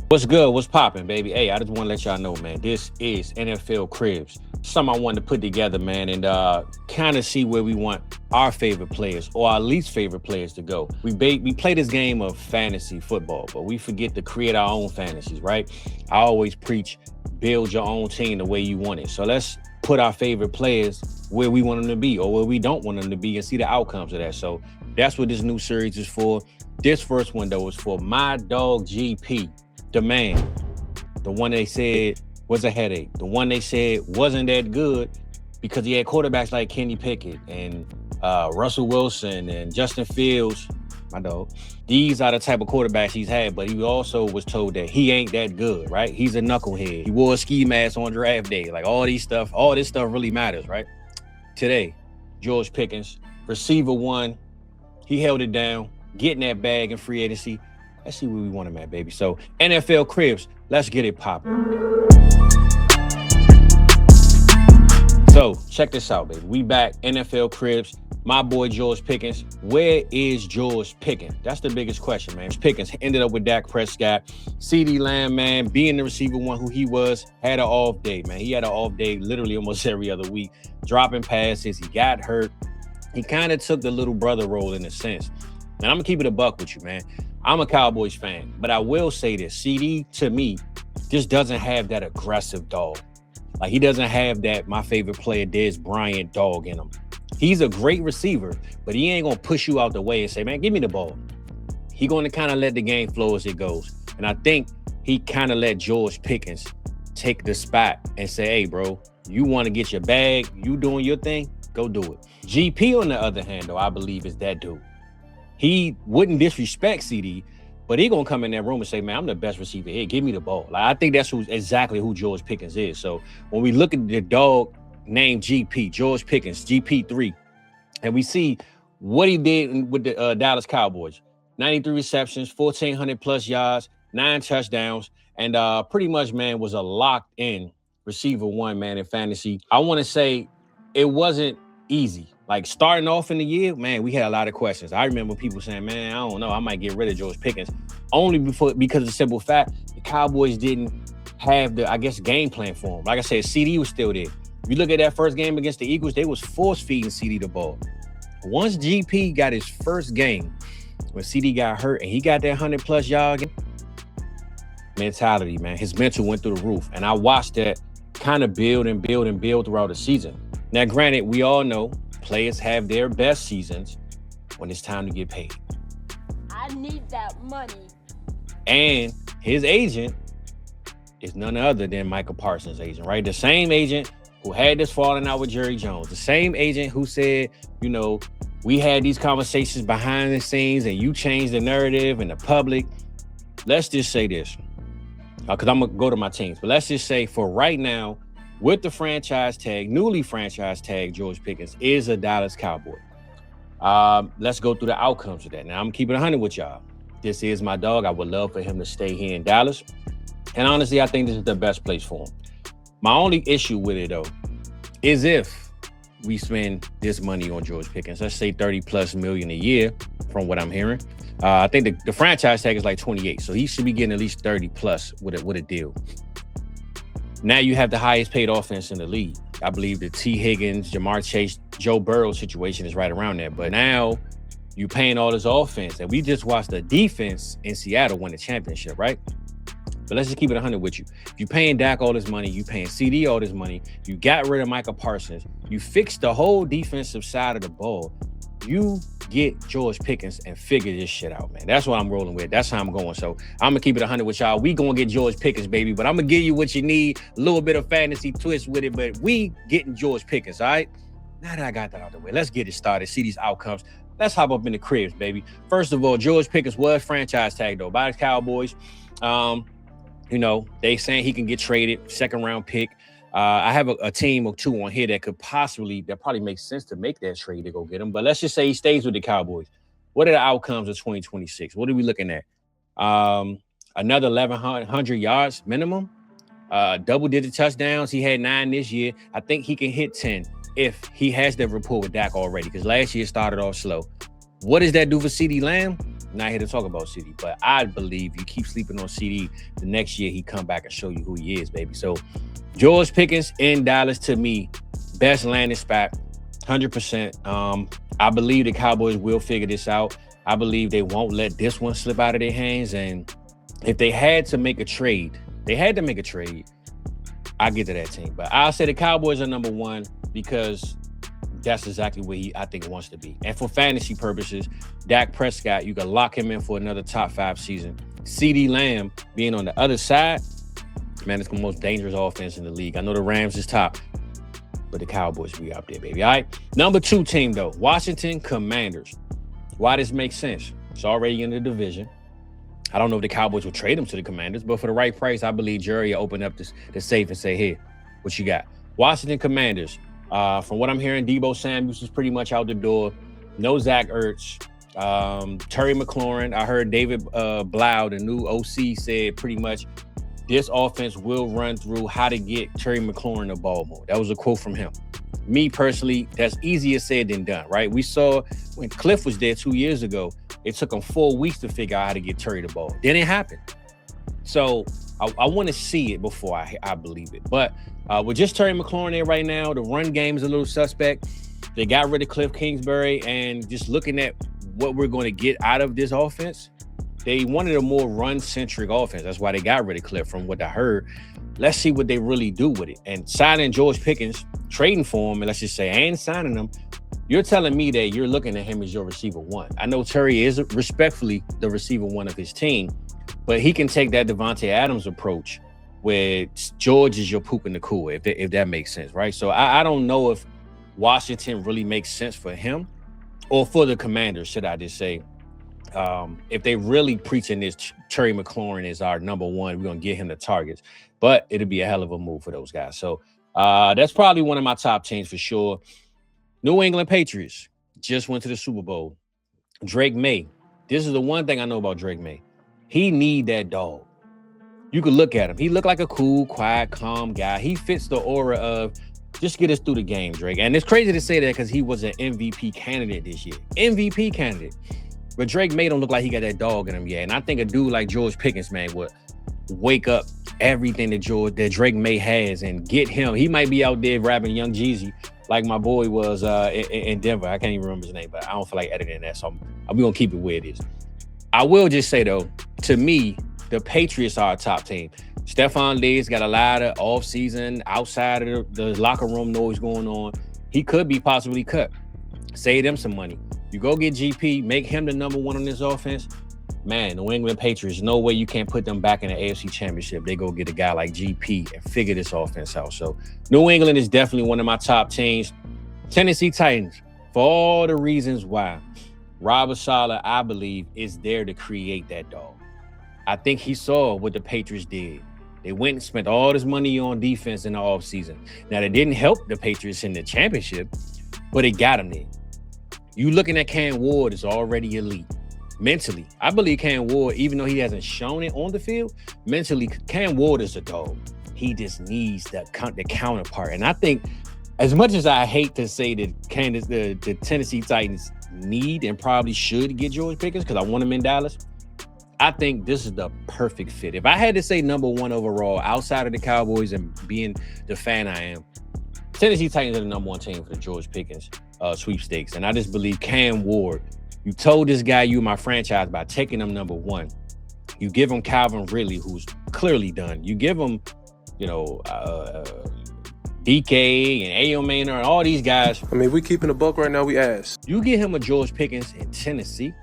What's good? What's popping, baby? Hey, I just want to let y'all know, man, this is NFL Cribs. Something I wanted to put together, man, and kind of see where we want our favorite players or our least favorite players to go. We play this game of fantasy football, but we forget to create our own fantasies, right? I always preach build your own team the way you want it. So let's put our favorite players where we want them to be or where we don't want them to be and see the outcomes of that. So that's what this new series is for. This first one, though, is for my dog GP. The man, the one they said was a headache, the one they said wasn't that good because he had quarterbacks like Kenny Pickett and Russell Wilson and Justin Fields, my dog. These are the type of quarterbacks he's had, but he also was told that he ain't that good, right? He's a knucklehead. He wore a ski mask on draft day. Like all this stuff really matters, right? Today, George Pickens, receiver one, he held it down, getting that bag in free agency. Let's see where we want him at, baby. So, NFL Cribs, let's get it popping. So, check this out, baby. We back, NFL Cribs. My boy, George Pickens. Where is George Pickens? That's the biggest question, man. Pickens ended up with Dak Prescott. CeeDee Lamb, man, being the receiver one who he was, had an off day, man. He had an off day literally almost every other week. Dropping passes. He got hurt. He kind of took the little brother role in a sense. And I'm going to keep it a buck with you, man. I'm a Cowboys fan, but I will say this. CD, to me, just doesn't have that aggressive dog. Like, he doesn't have that, my favorite player, Dez Bryant dog in him. He's a great receiver, but he ain't going to push you out the way and say, man, give me the ball. He's going to kind of let the game flow as it goes. And I think he kind of let George Pickens take the spot and say, hey, bro, you want to get your bag, you doing your thing, go do it. GP, on the other hand, though, I believe is that dude. He wouldn't disrespect CD, but he gonna come in that room and say, man, I'm the best receiver here. Give me the ball. Like, I think that's exactly who George Pickens is. So when we look at the dog named GP, George Pickens, GP3, and we see what he did with the Dallas Cowboys, 93 receptions, 1,400 plus yards, 9 touchdowns, and pretty much, man, was a locked in receiver one, man, in fantasy. I want to say it wasn't easy. Like, starting off in the year, man, we had a lot of questions. I remember people saying, man, I don't know, I might get rid of George Pickens. Only because of the simple fact, the Cowboys didn't have the, I guess, game plan for him. Like I said, CD was still there. If you look at that first game against the Eagles, they was force-feeding CD the ball. Once GP got his first game, when CD got hurt and he got that 100-plus yard mentality, man, his mental went through the roof. And I watched that kind of build and build and build throughout the season. Now, granted, we all know players have their best seasons when it's time to get paid. I need that money. And his agent is none other than Michael Parsons' agent, right? The same agent who had this falling out with Jerry Jones. The same agent who said, you know, we had these conversations behind the scenes and you changed the narrative and the public. Let's just say this, because I'm going to go to my teams. But let's just say for right now, with the franchise tag, newly franchise tag, George Pickens is a Dallas Cowboy. Let's go through the outcomes of that. Now, I'm keeping 100 with y'all. This is my dog. I would love for him to stay here in Dallas. And honestly, I think this is the best place for him. My only issue with it, though, is if we spend this money on George Pickens, let's say 30+ million a year from what I'm hearing. I think the franchise tag is like 28, so he should be getting at least 30+ with a deal. Now you have the highest paid offense in the league. I believe the T. Higgins, Jamar Chase, Joe Burrow situation is right around there. But now you paying all this offense. And we just watched the defense in Seattle win the championship, right? But let's just keep it 100 with you. You paying Dak all this money. You paying CD all this money. You got rid of Michael Parsons. You fixed the whole defensive side of the ball. You get George Pickens and figure this shit out, man. That's what I'm rolling with. That's how I'm going. So I'm going to keep it 100 with y'all. We going to get George Pickens, baby. But I'm going to give you what you need. A little bit of fantasy twist with it. But we getting George Pickens, all right? Now that I got that out of the way, let's get it started. See these outcomes. Let's hop up in the cribs, baby. First of all, George Pickens was franchise tagged, though, by the Cowboys. You know, they saying he can get traded, second-round pick. I have a team or two on here that probably makes sense to make that trade to go get him. But let's just say he stays with the Cowboys. What are the outcomes of 2026? What are we looking at? Another 1,100 yards minimum, double-digit touchdowns. He had 9 this year. I think he can hit 10 if he has that rapport with Dak already, because last year started off slow. What does that do for CeeDee Lamb? Not here to talk about CD, but I believe you keep sleeping on CD, the next year he come back and show you who he is, baby. So George Pickens in Dallas, to me, best landing spot, 100%. I believe the Cowboys will figure this out. I believe they won't let this one slip out of their hands. And if they had to make a trade, I get to that team. But I'll say the Cowboys are number one because that's exactly where I think he wants to be. And for fantasy purposes, Dak Prescott, you can lock him in for another top 5 season. CeeDee Lamb being on the other side, man, it's the most dangerous offense in the league. I know the Rams is top, but the Cowboys be up there, baby. All right. Number 2 team, though, Washington Commanders. Why this makes sense? It's already in the division. I don't know if the Cowboys will trade him to the Commanders, but for the right price, I believe Jerry will open up the safe and say, "Here, what you got?" Washington Commanders. From what I'm hearing, Deebo Samuels is pretty much out the door. No Zach Ertz. Terry McLaurin. I heard David Blau, the new OC, said pretty much this offense will run through how to get Terry McLaurin the ball more. That was a quote from him. Me personally, that's easier said than done, right? We saw when Cliff was there 2 years ago, it took him 4 weeks to figure out how to get Terry the ball. Then it happened. So I want to see it before I believe it. But with just Terry McLaurin there right now, the run game is a little suspect. They got rid of Cliff Kingsbury, and just looking at what we're going to get out of this offense, they wanted a more run-centric offense. That's why they got rid of Cliff, from what I heard. Let's see what they really do with it. And signing George Pickens, trading for him, and let's just say, and signing him, you're telling me that you're looking at him as your receiver one. I know Terry is respectfully the receiver one of his team, but he can take that Devontae Adams approach where George is your poop in the cool, if that makes sense, right? So I don't know if Washington really makes sense for him or for the Commanders, should I just say. If they really preaching this Terry McLaurin is our number one, we're going to get him the targets. But it'll be a hell of a move for those guys. So that's probably one of my top teams for sure. New England Patriots just went to the Super Bowl. Drake May. This is the one thing I know about Drake May. He need that dog. You could look at him. He looked like a cool, quiet, calm guy. He fits the aura of just get us through the game, Drake. And it's crazy to say that because he was an MVP candidate this year. MVP candidate. But Drake May don't look like he got that dog in him yet. And I think a dude like George Pickens, man, would wake up everything that Drake May has and get him. He might be out there rapping Young Jeezy like my boy was in Denver. I can't even remember his name, but I don't feel like editing that. So I'm going to keep it where it is. I will just say, though, to me, the Patriots are a top team. Stephon Diggs got a lot of offseason outside of the locker room noise going on. He could be possibly cut. Save them some money. You go get GP, make him the number one on this offense. Man, New England Patriots, no way you can't put them back in the AFC Championship. They go get a guy like GP and figure this offense out. So New England is definitely one of my top teams. Tennessee Titans, for all the reasons why. Robert Saleh, I believe, is there to create that dog. I think he saw what the Patriots did. They went and spent all this money on defense in the offseason. Now, that didn't help the Patriots in the championship, but it got them there. You looking at Cam Ward is already elite. Mentally, I believe Cam Ward, even though he hasn't shown it on the field, mentally, Cam Ward is a dog. He just needs the counterpart. And I think, as much as I hate to say that the Tennessee Titans need and probably should get George Pickens because I want him in Dallas, I think this is the perfect fit. If I had to say number one overall outside of the Cowboys and being the fan I am, Tennessee Titans are the number one team for the George Pickens sweepstakes. And I just believe Cam Ward, you told this guy you my franchise by taking him number one. You give him Calvin Ridley, who's clearly done. You give him, DK and A.O. Maynard and all these guys. I mean, we keeping a buck right now, we ass. You get him a George Pickens in Tennessee.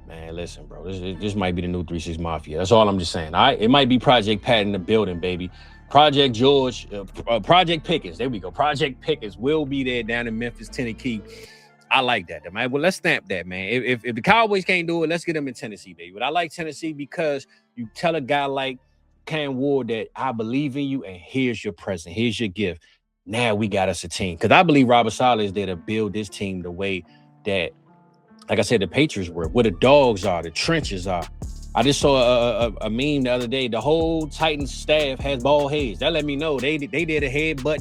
Man, listen, bro, this might be the new 3-6 Mafia. That's all I'm just saying, all right? It might be Project Pat in the building, baby. Project Pickens. There we go. Project Pickens will be there down in Memphis, Tennessee. I like that, man. Well, let's stamp that, man. If the Cowboys can't do it, let's get them in Tennessee, baby. But I like Tennessee because you tell a guy like Cam Ward that I believe in you, and here's your present. Here's your gift. Now we got us a team. Because I believe Robert Saleh is there to build this team the way that, like I said, the Patriots were, where the dogs are, the trenches are. I just saw a meme the other day. The whole Titans staff has bald heads. That let me know they did a headbutt.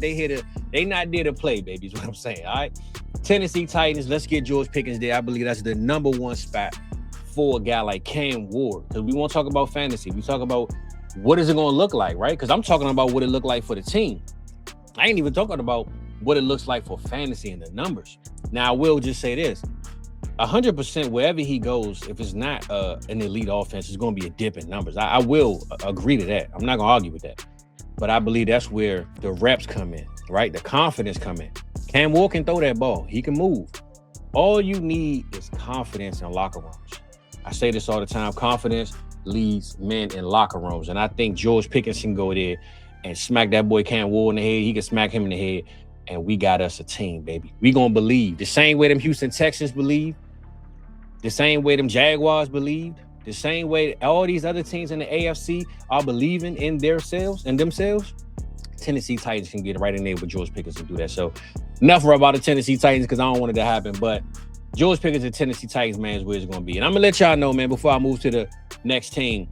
They not there to play, baby, is what I'm saying, all right? Tennessee Titans, let's get George Pickens there. I believe that's the number one spot for a guy like Cam Ward, because we won't talk about fantasy. We talk about what is it going to look like, right? Because I'm talking about what it looked like for the team. I ain't even talking about what it looks like for fantasy and the numbers. Now, I will just say this. 100% wherever he goes, if it's not an elite offense, it's going to be a dip in numbers. I will agree to that. I'm not going to argue with that. But I believe that's where the reps come in, right? The confidence come in. Cam Ward can throw that ball. He can move. All you need is confidence in locker rooms. I say this all the time. Confidence leads men in locker rooms. And I think George Pickens can go there and smack that boy Cam Ward in the head. He can smack him in the head. And we got us a team, baby. We going to believe. The same way them Houston Texans believe. The same way them Jaguars believed. The same way all these other teams in the AFC are believing in themselves. Tennessee Titans can get right in there with George Pickens and do that. So enough about the Tennessee Titans because I don't want it to happen. But George Pickens and Tennessee Titans, man, is where it's going to be. And I'm going to let y'all know, man, before I move to the next team,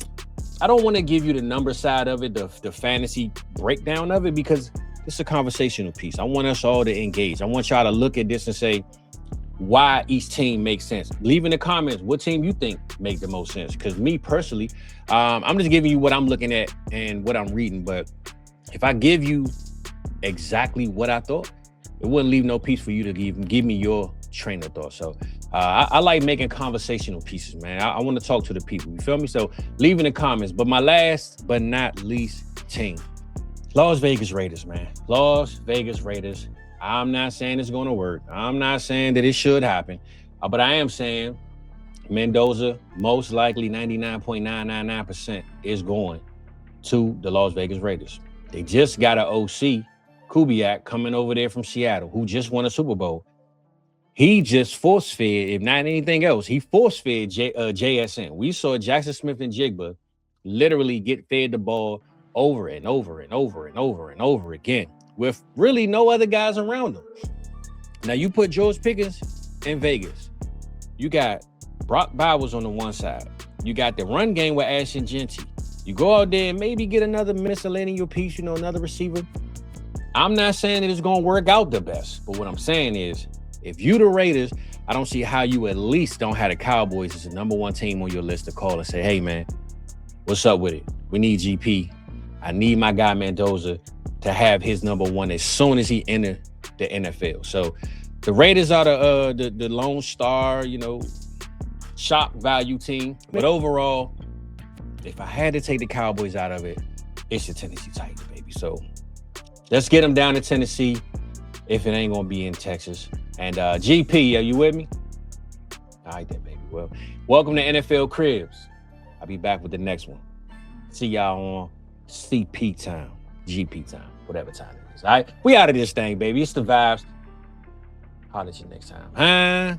I don't want to give you the number side of it, the fantasy breakdown of it, because it's a conversational piece. I want us all to engage. I want y'all to look at this and say why each team makes sense. Leave in the comments what team you think make the most sense. Because me personally, I'm just giving you what I'm looking at and what I'm reading. But if I give you exactly what I thought, it wouldn't leave no piece for you to give me your train of thought. So I like making conversational pieces, man. I want to talk to the people. You feel me? So leave in the comments. But my last but not least team, Las Vegas Raiders, man. Las Vegas Raiders. I'm not saying it's going to work. I'm not saying that it should happen. But I am saying Mendoza, most likely 99.999% is going to the Las Vegas Raiders. They just got an OC, Kubiak, coming over there from Seattle, who just won a Super Bowl. He just force-fed, if not anything else, he force-fed JSN. We saw Jackson Smith and Jigba literally get fed the ball over and over and over and over and over again with really no other guys around him. Now, you put George Pickens in Vegas. You got Brock Bowers on the one side. You got the run game with Ashton Genty. You go out there and maybe get another miscellaneous piece, another receiver. I'm not saying that it's going to work out the best, but what I'm saying is, if you the Raiders, I don't see how you at least don't have the Cowboys as the number one team on your list to call and say, hey, man, what's up with it? We need GP. I need my guy Mendoza to have his number one as soon as he enter the NFL. So the Raiders are the Lone Star, shock value team. But overall, if I had to take the Cowboys out of it, it's the Tennessee Titans, baby. So let's get them down to Tennessee if it ain't going to be in Texas. And GP, are you with me? All right then, baby. Well, welcome to NFL Cribs. I'll be back with the next one. See y'all on CP time, GP time, whatever time it is. All right? We out of this thing, baby. It's the vibes. Holler at you next time. Huh?